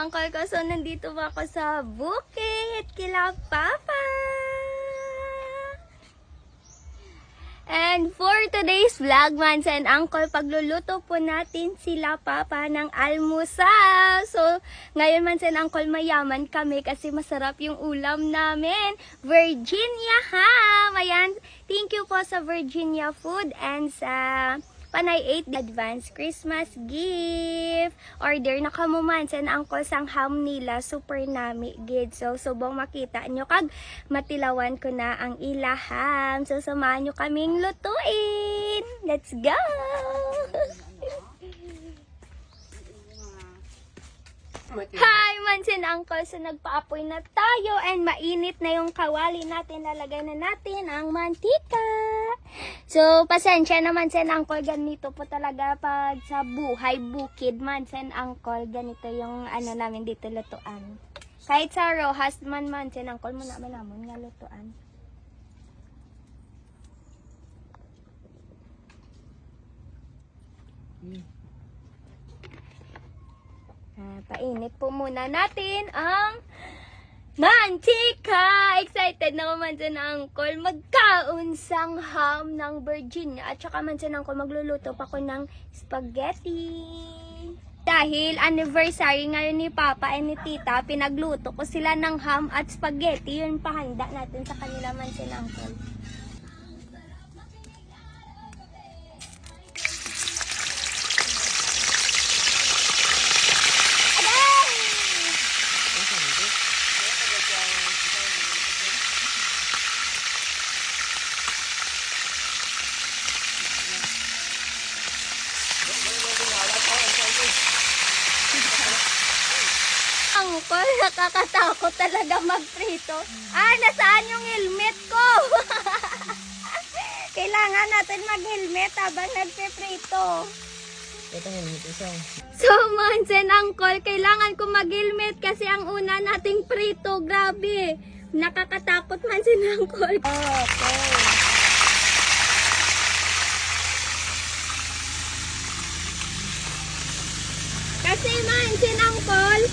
uncle ko. So, nandito ba ako sa bukid kila Papa. And for today's vlog, Mans and Uncle, pagluluto po natin sila Papa ng almusal. So, ngayon Mans and Uncle, mayaman kami kasi masarap yung ulam namin. Virginia ham! Ayan, thank you po sa Virginia Food and sa Panay 8 advance Christmas gift. Order na kamo man sa Uncle sang ham nila. Super nami gid. So, subong makita nyo kag matilawan ko na ang ilaham. So, samahan nyo kaming lutuin. Let's go! Hi, Mansin Uncle! So, nagpaapoy na tayo and mainit na yung kawali natin. Lalagay na natin ang mantika. So, pasensya naman Mansin Uncle. Ganito po talaga pag sa buhay bukid Mansin Uncle. Ganito yung ano namin dito lutuan. Kahit sa Rojas man Mansin Uncle, muna man naman nga lutuan. Painit po muna natin ang mantika! Excited na naman sa Uncle magkaon sang ham ng Virginia. At saka man sa Uncle magluluto pa ko ng spaghetti. Dahil anniversary ngayon ni Papa and ni Tita, pinagluto ko sila ng ham at spaghetti. Yun pahanda natin sa kanila man sa Uncle. Uncle, nakakatakot talaga magprito. Nasaan yung helmet ko? Kailangan natin mag-helmet habang nagpiprito. Ito helmet isa. So, Mansen Uncle, kailangan ko mag-helmet kasi ang una nating prito. Grabe. Nakakatakot Mansen Uncle. Okay. Kasi Mansen Uncle,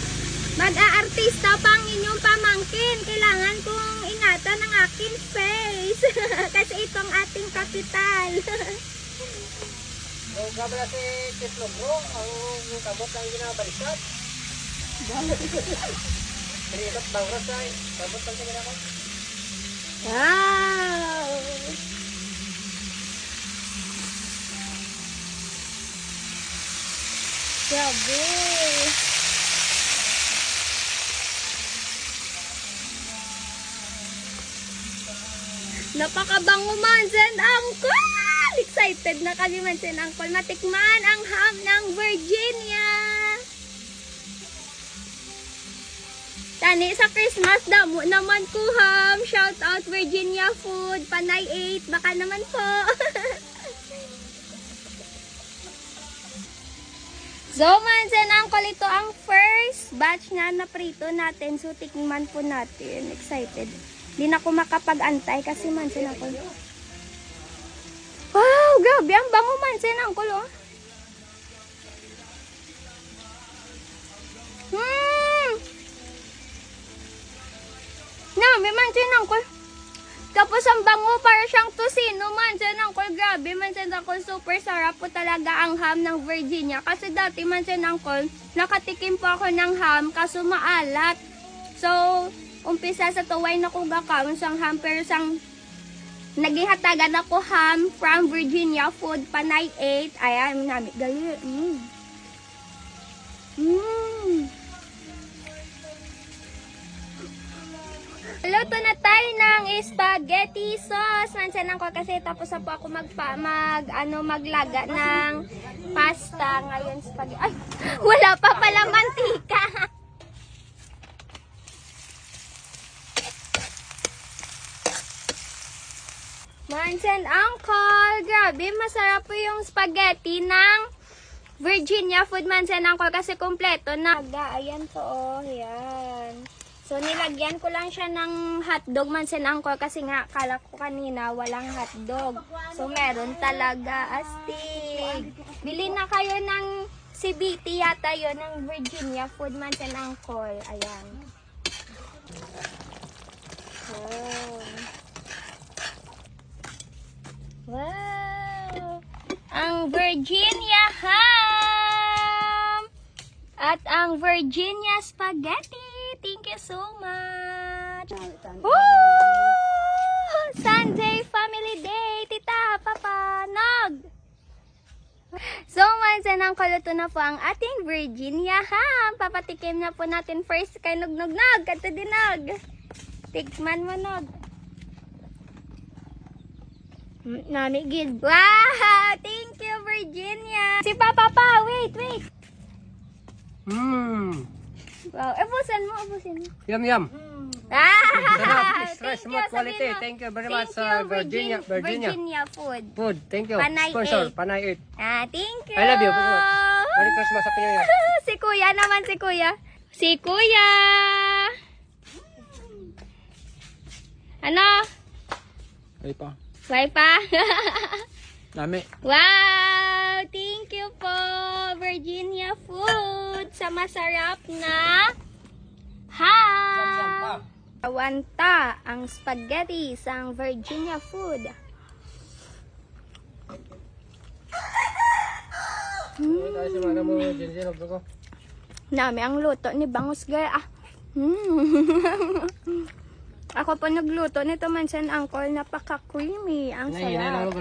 mag-aartista pang inyong pamangkin. Kailangan kong ingatan ang aking face. Kasi itong ating kapital. Ang gabala si Kislog bro, ang kabot lang ginabalikat. Pinikat bangras ay, kabot lang ginabalikat. Wow! Grabe! Napakabango Mansen Uncle! Excited na kami Mansen Uncle. Matikman ang ham ng Virginia. Tani sa Christmas damo naman ko ham. Shout out Virginia Food. Panay 8. Baka naman po. So Mansen Uncle, ito ang first batch na prito natin. So tikman po natin. Excited. Di na ako makapag-antay kasi Mansen Uncle. Wow, grabe ang bango Mansen Uncle, oh. Grabe Mansen Uncle. Tapos ang bango para siyang tusino Mansen Uncle. Grabe Mansen Uncle, super sarap po talaga ang ham ng Virginia. Kasi dati Mansen Uncle, nakatikim po ako ng ham kaso maalat. So, umpisa sa tuway na kong gakaon sang ham, pero sang nagihatagan ako ham from Virginia Food, Panay 8. Ayan, namin gayo. Luto na tayo ng spaghetti sauce. Mansen Uncle, kasi tapos na po ako maglaga ng pasta. Ngayon spaghetti. Ay, wala pa pala mantika. Mansen Uncle, grabe, masarap po yung spaghetti ng Virginia Food Mansen Uncle kasi kompleto na. Ayan po, oh, yan. So, nilagyan ko lang siya ng hotdog Mansen Uncle kasi nga, kala ko kanina walang hotdog. So, meron talaga astig. Bili na kayo ng CBT yata yon ng Virginia Food man and Uncle. Ayan. Oh. Wow! Ang Virginia ham! At ang Virginia spaghetti. Thank you so much. Woo! Sunday family day. Tita, Papa, Nog. So, mansan ang kaluto na po ang ating Virginia ham. Papatikim na po natin first kay Nog. Kato din, Nog. Tikman mo, Nog. Nami gid. Wow! Thank you, Virginia. Si Papa pa. Wait. Wow. Ubusin mo. Yum. Ah! Stress, Thank smooth you, quality. sabihin mo. Thank you very Thank much, you, Virginia. Virginia Food. Food. Thank you. Panay Sponsor, 8. Panay 8. Thank you. I love you very much. Merry Christmas, Happy New Year. Si Kuya naman, si Kuya. Ano? Ay pa. Bye pa. Nami. Wow! Thank you po, Virginia Food, sa masarap na ham. Awanta ang spaghetti sa Virginia Food. Nami ang luto ni Bangus Gaya. Ako po nagluto nito man sa Uncle, napaka-creamy. Ang sarap.